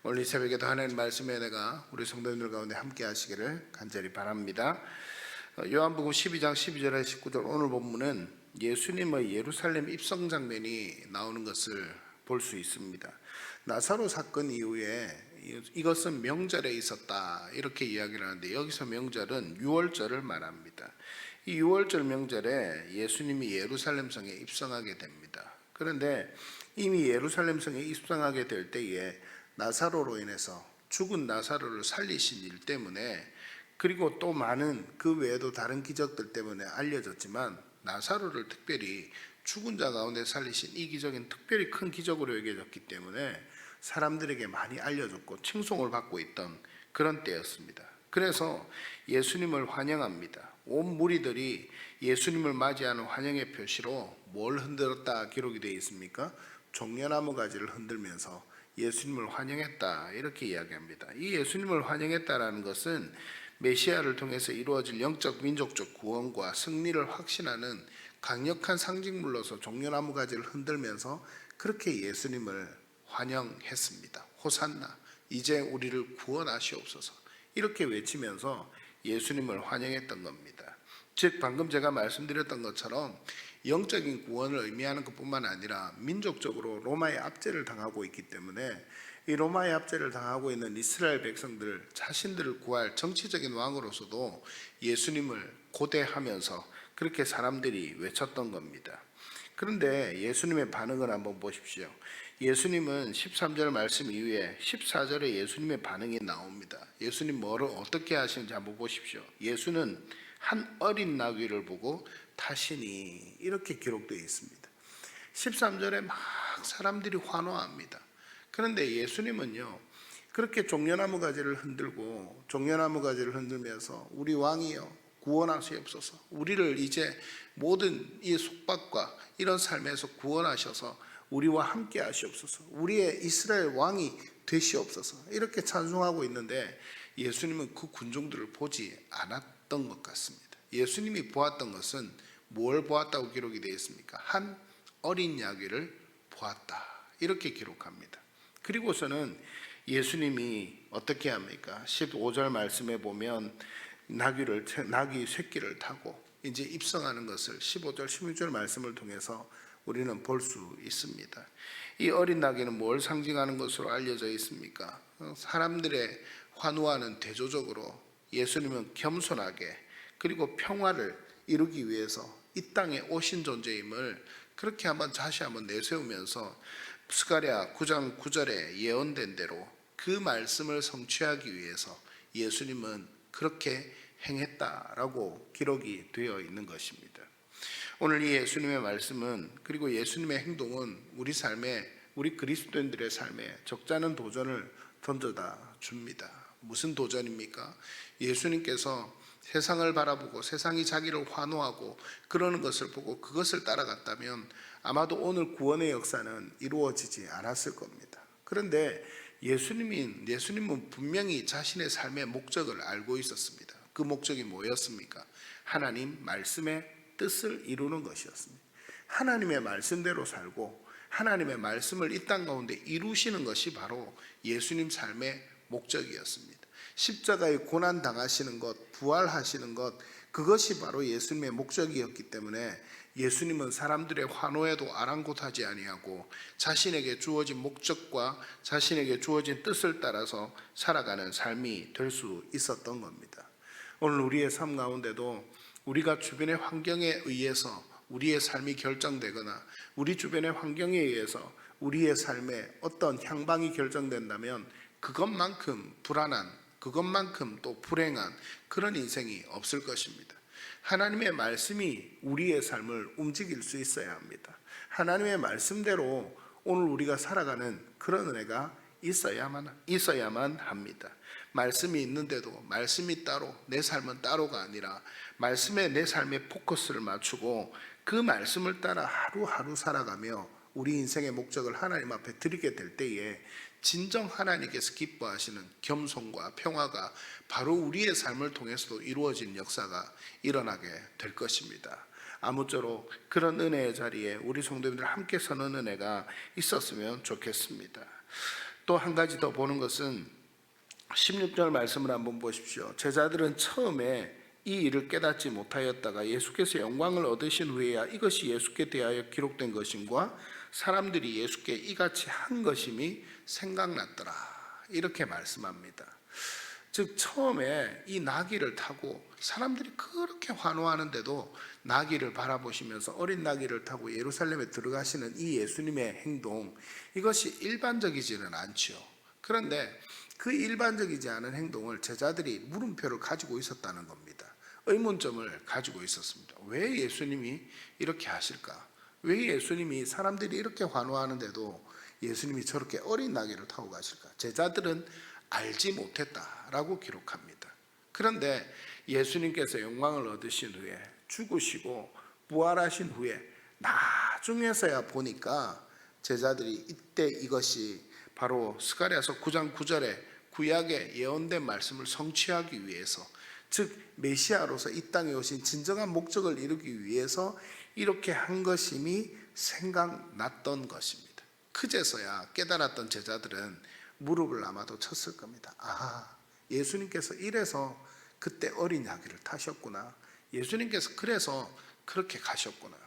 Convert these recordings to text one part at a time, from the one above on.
오늘 이 새벽에도 하나님 말씀의 은혜가 우리 성도님들 가운데 함께 하시기를 간절히 바랍니다. 요한복음 12장 12절에 19절 오늘 본문은 예수님의 예루살렘 입성 장면이 나오는 것을 볼 수 있습니다. 나사로 사건 이후에 이것은 명절에 있었다 이렇게 이야기를 하는데, 여기서 명절은 유월절을 말합니다. 이 유월절 명절에 예수님이 예루살렘 성에 입성하게 됩니다. 그런데 이미 예루살렘 성에 입성하게 될 때에 나사로로 인해서 죽은 나사로를 살리신 일 때문에, 그리고 또 많은 그 외에도 다른 기적들 때문에 알려졌지만, 나사로를 특별히 죽은 자 가운데 살리신 이 기적은 특별히 큰 기적으로 여겨졌기 때문에 사람들에게 많이 알려졌고 칭송을 받고 있던 그런 때였습니다. 그래서 예수님을 환영합니다. 온 무리들이 예수님을 맞이하는 환영의 표시로 뭘 흔들었다 기록이 되어 있습니까? 종려나무 가지를 흔들면서 예수님을 환영했다 이렇게 이야기합니다. 이 예수님을 환영했다라는 것은 메시아를 통해서 이루어질 영적 민족적 구원과 승리를 확신하는 강력한 상징물로서 종려나무 가지를 흔들면서 그렇게 예수님을 환영했습니다. 호산나, 이제 우리를 구원하시옵소서, 이렇게 외치면서 예수님을 환영했던 겁니다. 즉 방금 제가 말씀드렸던 것처럼 영적인 구원을 의미하는 것뿐만 아니라 민족적으로 로마의 압제를 당하고 있기 때문에 이 로마의 압제를 당하고 있는 이스라엘 백성들 자신들을 구할 정치적인 왕으로서도 예수님을 고대하면서 그렇게 사람들이 외쳤던 겁니다. 그런데 예수님의 반응을 한번 보십시오. 예수님은 13절 말씀 이후에 14절에 예수님의 반응이 나옵니다. 예수님 뭐를 어떻게 하시는지 한번 보십시오. 예수는 한 어린 나귀를 보고 타시니, 이렇게 기록되어 있습니다. 13절에 막 사람들이 환호합니다. 그런데 예수님은요, 그렇게 종려나무 가지를 흔들고 종려나무 가지를 흔들면서 우리 왕이여 구원하시옵소서, 우리를 이제 모든 이 속박과 이런 삶에서 구원하셔서 우리와 함께 하시옵소서, 우리의 이스라엘 왕이 되시옵소서, 이렇게 찬송하고 있는데 예수님은 그 군중들을 보지 않았던 것 같습니다. 예수님이 보았던 것은 뭘 보았다고 기록이 되어 있습니까? 한 어린 나귀를 보았다 이렇게 기록합니다. 그리고서는 예수님이 어떻게 합니까? 15절 말씀에 보면 나귀 새끼를 타고 이제 입성하는 것을 15절 16절 말씀을 통해서 우리는 볼 수 있습니다. 이 어린 나귀는 뭘 상징하는 것으로 알려져 있습니까? 사람들의 환호하는 대조적으로 예수님은 겸손하게 그리고 평화를 이루기 위해서 이 땅에 오신 존재임을 그렇게 다시 한번 내세우면서 스가랴 9장 9절에 예언된 대로 그 말씀을 성취하기 위해서 예수님은 그렇게 행했다라고 기록이 되어 있는 것입니다. 오늘 이 예수님의 말씀은, 그리고 예수님의 행동은 우리 삶에, 우리 그리스도인들의 삶에 적잖은 도전을 던져다 줍니다. 무슨 도전입니까? 예수님께서 세상을 바라보고 세상이 자기를 환호하고 그러는 것을 보고 그것을 따라갔다면 아마도 오늘 구원의 역사는 이루어지지 않았을 겁니다. 그런데 예수님은 분명히 자신의 삶의 목적을 알고 있었습니다. 그 목적이 뭐였습니까? 하나님 말씀의 뜻을 이루는 것이었습니다. 하나님의 말씀대로 살고 하나님의 말씀을 이 땅 가운데 이루시는 것이 바로 예수님 삶의 목적이었습니다. 십자가의 고난 당하시는 것, 부활하시는 것, 그것이 바로 예수님의 목적이었기 때문에 예수님은 사람들의 환호에도 아랑곳하지 아니하고 자신에게 주어진 목적과 자신에게 주어진 뜻을 따라서 살아가는 삶이 될 수 있었던 겁니다. 오늘 우리의 삶 가운데도 우리가 주변의 환경에 의해서 우리의 삶이 결정되거나 우리 주변의 환경에 의해서 우리의 삶에 어떤 향방이 결정된다면 그것만큼 불안한, 그것만큼 또 불행한 그런 인생이 없을 것입니다. 하나님의 말씀이 우리의 삶을 움직일 수 있어야 합니다. 하나님의 말씀대로 오늘 우리가 살아가는 그런 은혜가 있어야만 합니다. 말씀이 있는데도 말씀이 따로, 내 삶은 따로가 아니라 말씀에 내 삶의 포커스를 맞추고 그 말씀을 따라 하루하루 살아가며 우리 인생의 목적을 하나님 앞에 드리게 될 때에 진정 하나님께서 기뻐하시는 겸손과 평화가 바로 우리의 삶을 통해서도 이루어진 역사가 일어나게 될 것입니다. 아무쪼록 그런 은혜의 자리에 우리 성도님들 함께 서는 은혜가 있었으면 좋겠습니다. 또 한 가지 더 보는 것은 16절 말씀을 한번 보십시오. 제자들은 처음에 이 일을 깨닫지 못하였다가 예수께서 영광을 얻으신 후에야 이것이 예수께 대하여 기록된 것임과 사람들이 예수께 이같이 한 것임이 생각났더라. 이렇게 말씀합니다. 즉 처음에 이 나귀를 타고 사람들이 그렇게 환호하는데도 나귀를 바라보시면서 어린 나귀를 타고 예루살렘에 들어가시는 이 예수님의 행동, 이것이 일반적이지는 않지요. 그런데 그 일반적이지 않은 행동을 제자들이 물음표를 가지고 있었다는 겁니다. 의문점을 가지고 있었습니다. 왜 예수님이 이렇게 하실까? 왜 예수님이 사람들이 이렇게 환호하는데도 예수님이 저렇게 어린 나귀를 타고 가실까? 제자들은 알지 못했다라고 기록합니다. 그런데 예수님께서 영광을 얻으신 후에 죽으시고 부활하신 후에 나중에서야 보니까 제자들이 이때 이것이 바로 스가랴서 9장 9절에 구약의 예언된 말씀을 성취하기 위해서, 즉 메시아로서 이 땅에 오신 진정한 목적을 이루기 위해서 이렇게 한 것임이 생각났던 것입니다. 그제서야 깨달았던 제자들은 무릎을 아마도 쳤을 겁니다. 아, 예수님께서 이래서 그때 어린 나귀를 타셨구나. 예수님께서 그래서 그렇게 가셨구나.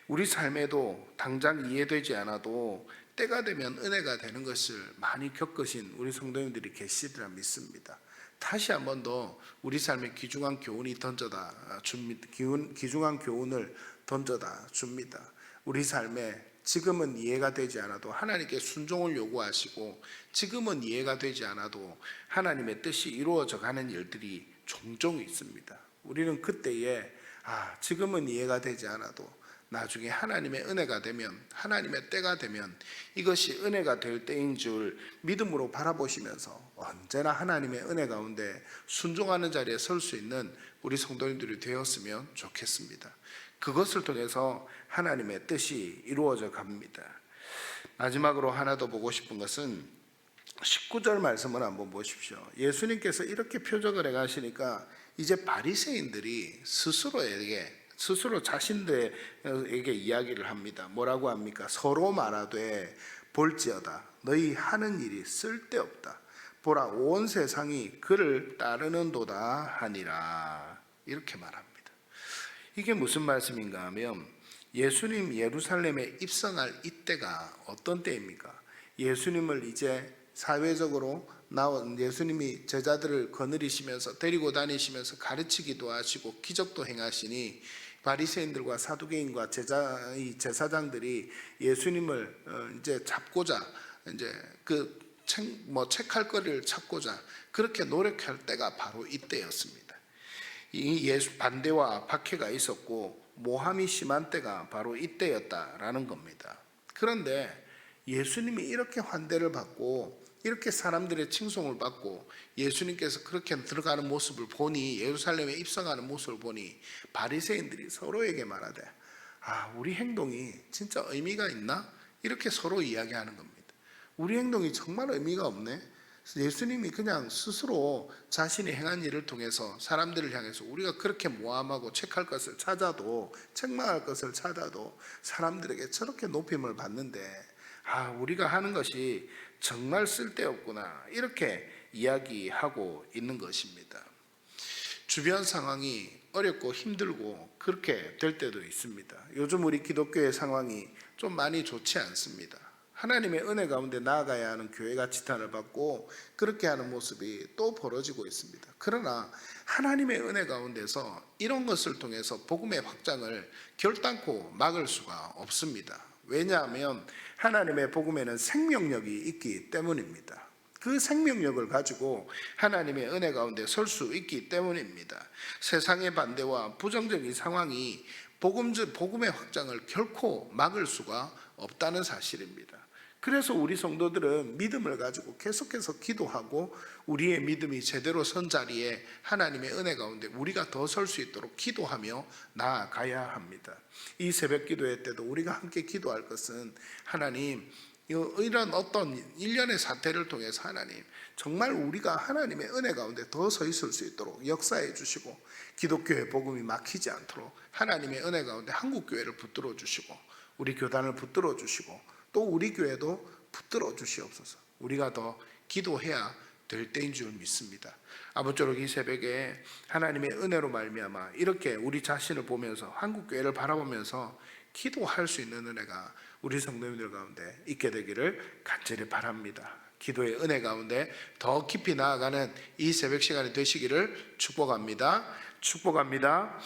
우리 삶에도 당장 이해되지 않아도 때가 되면 은혜가 되는 것을 많이 겪으신 우리 성도님들이 계시리라 믿습니다. 다시 한 번 더 우리 삶에 귀중한 교훈이 던져다 줍니다. 귀중한 교훈을 던져다 줍니다. 우리 삶에 지금은 이해가 되지 않아도 하나님께 순종을 요구하시고, 지금은 이해가 되지 않아도 하나님의 뜻이 이루어져 가는 일들이 종종 있습니다. 우리는 그때에 지금은 이해가 되지 않아도 나중에 하나님의 은혜가 되면, 하나님의 때가 되면 이것이 은혜가 될 때인 줄 믿음으로 바라보시면서 언제나 하나님의 은혜 가운데 순종하는 자리에 설 수 있는 우리 성도님들이 되었으면 좋겠습니다. 그것을 통해서 하나님의 뜻이 이루어져 갑니다. 마지막으로 하나 더 보고 싶은 것은 19절 말씀을 한번 보십시오. 예수님께서 이렇게 표적을 해가시니까 이제 바리새인들이 스스로 자신들에게 이야기를 합니다. 뭐라고 합니까? 서로 말하되 볼지어다 너희 하는 일이 쓸데없다. 보라 온 세상이 그를 따르는도다 하니라. 이렇게 말합니다. 이게 무슨 말씀인가 하면 예수님 예루살렘에 입성할 이때가 어떤 때입니까? 예수님을 이제 사회적으로 나온, 예수님이 제자들을 거느리시면서 데리고 다니시면서 가르치기도 하시고 기적도 행하시니 바리새인들과 사두개인과 제사장들이 예수님을 이제 잡고자 이제 책할 거리를 찾고자 그렇게 노력할 때가 바로 이때였습니다. 이 예수 반대와 박해가 있었고 모함이 심한 때가 바로 이때였다라는 겁니다. 그런데 예수님이 이렇게 환대를 받고 이렇게 사람들의 칭송을 받고 예수님께서 그렇게 들어가는 모습을 보니, 예루살렘에 입성하는 모습을 보니 바리새인들이 서로에게 말하되 우리 행동이 진짜 의미가 있나? 이렇게 서로 이야기하는 겁니다. 우리 행동이 정말 의미가 없네. 예수님이 그냥 스스로 자신이 행한 일을 통해서 사람들을 향해서 우리가 그렇게 모함하고 책할 것을 찾아도, 책망할 것을 찾아도 사람들에게 저렇게 높임을 받는데 우리가 하는 것이 정말 쓸데없구나, 이렇게 이야기하고 있는 것입니다. 주변 상황이 어렵고 힘들고 그렇게 될 때도 있습니다. 요즘 우리 기독교의 상황이 좀 많이 좋지 않습니다. 하나님의 은혜 가운데 나아가야 하는 교회가 지탄을 받고 그렇게 하는 모습이 또 벌어지고 있습니다. 그러나 하나님의 은혜 가운데서 이런 것을 통해서 복음의 확장을 결단코 막을 수가 없습니다. 왜냐하면 하나님의 복음에는 생명력이 있기 때문입니다. 그 생명력을 가지고 하나님의 은혜 가운데 설 수 있기 때문입니다. 세상의 반대와 부정적인 상황이 복음의 확장을 결코 막을 수가 없다는 사실입니다. 그래서 우리 성도들은 믿음을 가지고 계속해서 기도하고 우리의 믿음이 제대로 선 자리에 하나님의 은혜 가운데 우리가 더 설 수 있도록 기도하며 나아가야 합니다. 이 새벽 기도회 때도 우리가 함께 기도할 것은 하나님, 이런 어떤 일련의 사태를 통해서 하나님 정말 우리가 하나님의 은혜 가운데 더 서 있을 수 있도록 역사해 주시고, 기독교의 복음이 막히지 않도록 하나님의 은혜 가운데 한국교회를 붙들어 주시고 우리 교단을 붙들어 주시고 또 우리 교회도 붙들어 주시옵소서. 우리가 더 기도해야 될 때인 줄 믿습니다. 아무쪼록 이 새벽에 하나님의 은혜로 말미암아 이렇게 우리 자신을 보면서 한국 교회를 바라보면서 기도할 수 있는 은혜가 우리 성도님들 가운데 있게 되기를 간절히 바랍니다. 기도의 은혜 가운데 더 깊이 나아가는 이 새벽 시간이 되시기를 축복합니다. 축복합니다.